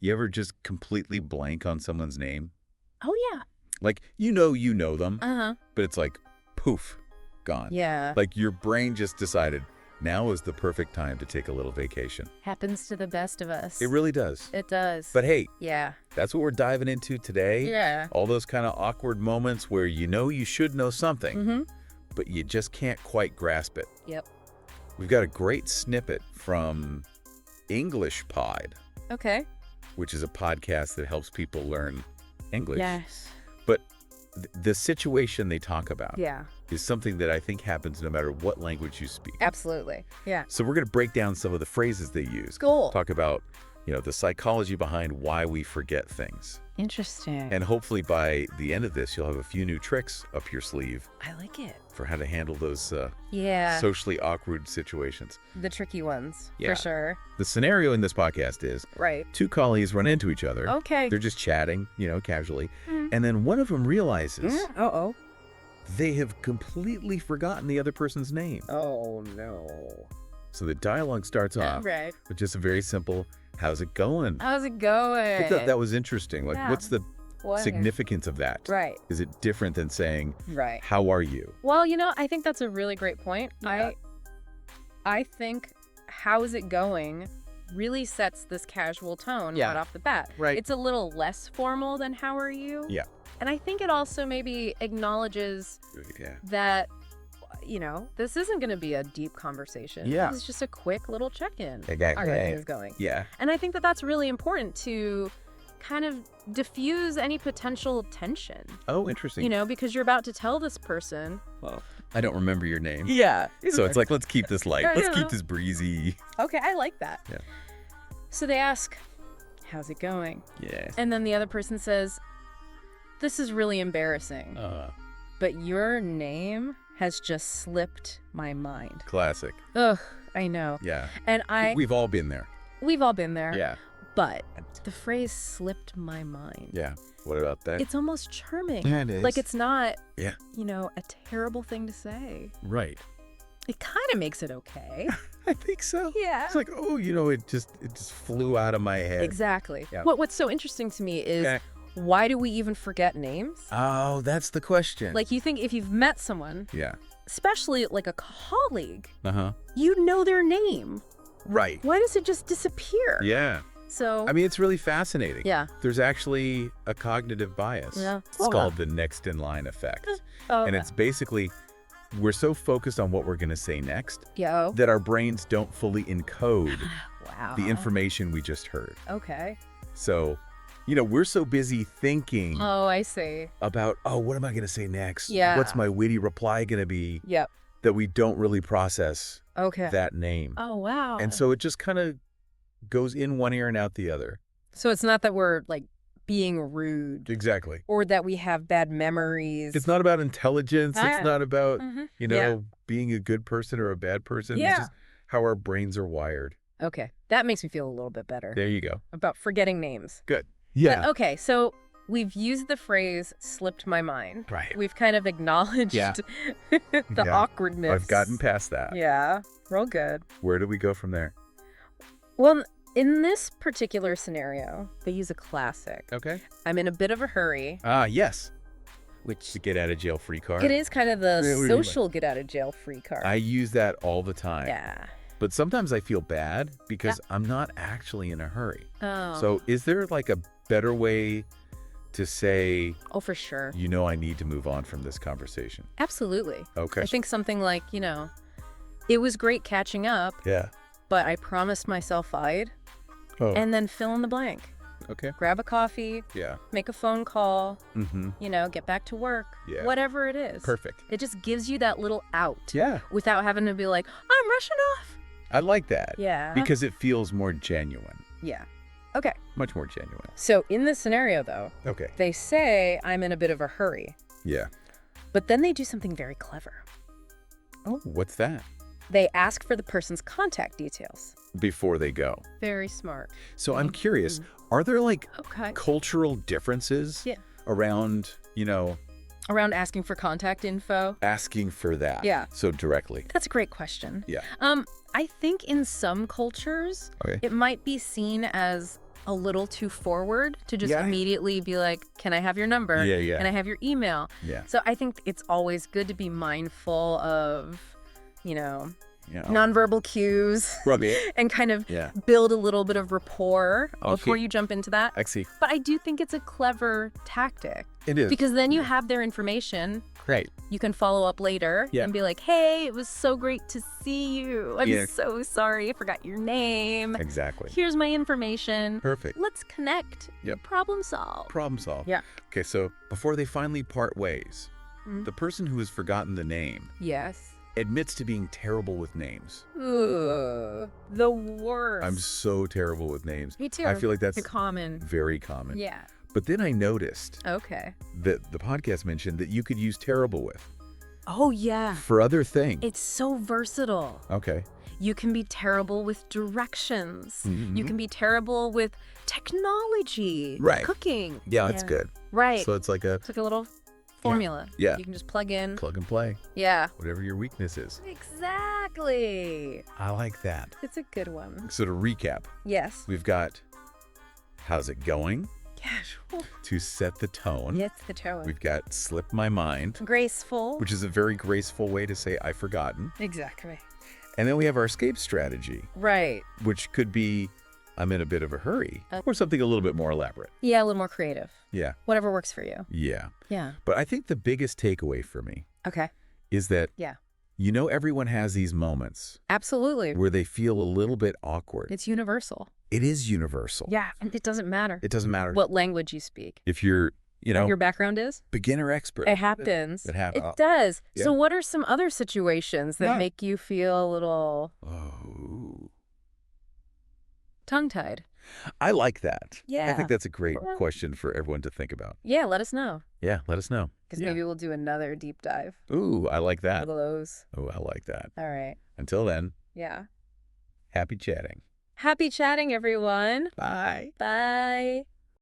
You ever just completely blank on someone's name? Oh, yeah. Like, you know them, but it's like, poof, gone. Yeah. Like your brain just decided, now is the perfect time to take a little vacation. Happens to the best of us. It really does. It does. But hey, yeah. that's what we're diving into today. Yeah. All those kind of awkward moments where you should know something, but you just can't quite grasp it. Yep. We've got a great snippet from English Pod, Okay. which is a podcast that helps people learn English. Yes. But the situation they talk about Yeah. is something that I think happens no matter what language you speak. Absolutely. Yeah. So we're going to break down some of the phrases they use. Cool. Talk about, the psychology behind why we forget things. Interesting. And hopefully by the end of this, you'll have a few new tricks up your sleeve I like it. for how to handle those Yeah. socially awkward situations. The tricky ones, Yeah. for sure. The scenario in this podcast is Right. two colleagues run into each other. Okay. They're just chatting, casually. And then one of them realizes Uh-oh. they have completely forgotten the other person's name. Oh, no. So the dialogue starts off Right. with just a very simple, how's it going? How's it going? I thought that was interesting. Like, Yeah. what's the What? significance of that? Right. Is it different than saying, Right. how are you? Well, I think that's a really great point. Yeah. I think how's it going really sets this casual tone Yeah. right off the bat. Right. It's a little less formal than how are you? Yeah. And I think it also maybe acknowledges Yeah. that, this isn't going to be a deep conversation. Yeah. This is just a quick little check-in. Exactly. How everything's going. Yeah. And I think that that's really important to kind of diffuse any potential tension. Oh, interesting. Because you're about to tell this person. Well, I don't remember your name. Yeah. So it's like, let's keep this light. Yeah, Let's yeah. keep this breezy. Okay, I like that. Yeah. So they ask, how's it going? Yeah. And then the other person says, this is really embarrassing, but your name has just slipped my mind. Classic. Ugh, I know. Yeah. And We've all been there. we've all been there. Yeah. But the phrase slipped my mind. Yeah. What about that? It's almost charming. Yeah, it is. Like it's not, Yeah. a terrible thing to say. Right. It kind of makes it okay. I think so. Yeah. It's like, it just flew out of my head. Exactly. Yeah. What's so interesting to me is Okay. why do we even forget names? Oh, that's the question. Like you think if you've met someone, Yeah. especially like a colleague, Uh-huh. you know their name. Right. Why does it just disappear? Yeah. So, I mean, it's really fascinating. yeah. There's actually a cognitive bias. Yeah. It's called the next in line effect. Oh, And it's basically, we're so focused on what we're going to say next yo. that our brains don't fully encode Wow. the information we just heard. Okay. So, we're so busy thinking Oh, I see. about, what am I going to say next? Yeah. What's my witty reply going to be? Yep. That we don't really process Okay. that name. Oh, wow. And so it just kind of goes in one ear and out the other. So it's not that we're like being rude Exactly. or that we have bad memories. It's not about intelligence. Ah. It's not about, Mhm. being a good person or a bad person. Yeah. It's just how our brains are wired. Okay. That makes me feel a little bit better There you go. about forgetting names. Good. But, okay, so we've used the phrase slipped my mind. Right. We've kind of acknowledged Yeah. the Yeah. awkwardness. I've gotten past that. Yeah, real good. Where do we go from there? Well, in this particular scenario, they use a classic. Okay. I'm in a bit of a hurry, Yes. which The get out of jail free card. it is kind of the Yeah, what do you mean by- social get out of jail free card. I use that all the time. Yeah. But sometimes I feel bad because I'm not actually in a hurry. Oh. So is there like a better way to say, Oh, for sure. I need to move on from this conversation? Absolutely. Okay. I think something like, it was great catching up, Yeah. but I promised myself I'd, Oh. and then fill in the blank. Okay. Grab a coffee, Yeah. make a phone call, Mm-hmm. get back to work, Yeah. whatever it is. Perfect. It just gives you that little out Yeah. without having to be like, I'm rushing off. I like that. Yeah. Because it feels more genuine. Yeah. Okay. Much more genuine. So in this scenario, though, Okay. they say I'm in a bit of a hurry, Yeah. but then they do something very clever. Oh, what's that? They ask for the person's contact details. Before they go. Very smart. So I'm curious, are there like Okay. cultural differences Yeah. around, Around asking for contact info? asking for that? Yeah. So directly. That's a great question. Yeah. I think in some cultures, Okay. it might be seen as a little too forward to just Yeah. immediately be like, can I have your number? Yeah, yeah. Can I have your email? Yeah. So I think it's always good to be mindful of, you know, Yeah. nonverbal cues Right. and kind of Yeah. build a little bit of rapport Okay. before you jump into that. I see. But I do think it's a clever tactic It is. because then you have their information. Great. You can follow up later Yeah. and be like, hey, it was so great to see you. I'm Yeah. so sorry I forgot your name. Exactly. Here's my information. Perfect. Let's connect. Yep. Problem solve. Problem solved. Yeah. Okay, so before they finally part ways, Mhm. the person who has forgotten the name Yes. admits to being terrible with names. Ugh, the worst. I'm so terrible with names. Me too. I feel like that's It's common. very common. Yeah. But then I noticed Okay. that the podcast mentioned that you could use terrible with Oh, yeah. for other things. It's so versatile. Okay. You can be terrible with directions. Mhm. You can be terrible with technology. Right. Cooking. Yeah, that's good. Right. So it's like a It's like a little formula. Yeah. You can just plug in. plug and play, Yeah. whatever your weakness is. Exactly. I like that. It's a good one. So to recap, Yes. we've got how's it going Casual. to set the tone. Yes, the tone. We've got slip my mind, Graceful. which is a very graceful way to say I've forgotten. Exactly. And then we have our escape strategy, Right. which could be I'm in a bit of a hurry Uh, or something a little bit more elaborate. Yeah, a little more creative. Yeah. Whatever works for you. Yeah. Yeah. But I think the biggest takeaway for me Okay. is that, Yeah. you know, everyone has these moments Absolutely. where they feel a little bit awkward. It's universal. It is universal. Yeah. And it doesn't matter It doesn't matter what language you speak. if you're, you know, What your background is. beginner expert. It happens. It happens. It does. Yeah. So what are some other situations that Yeah. make you feel a little Oh. tongue-tied? I like that. I Yeah. think that's a great Yeah. question for everyone to think about. Yeah, let us know. Yeah, let us know. Because Yeah. maybe we'll do another deep dive Ooh, I like of that. those. Oh, I like that. All right. Until then, Yeah. happy chatting. Happy chatting, everyone. Bye. Bye.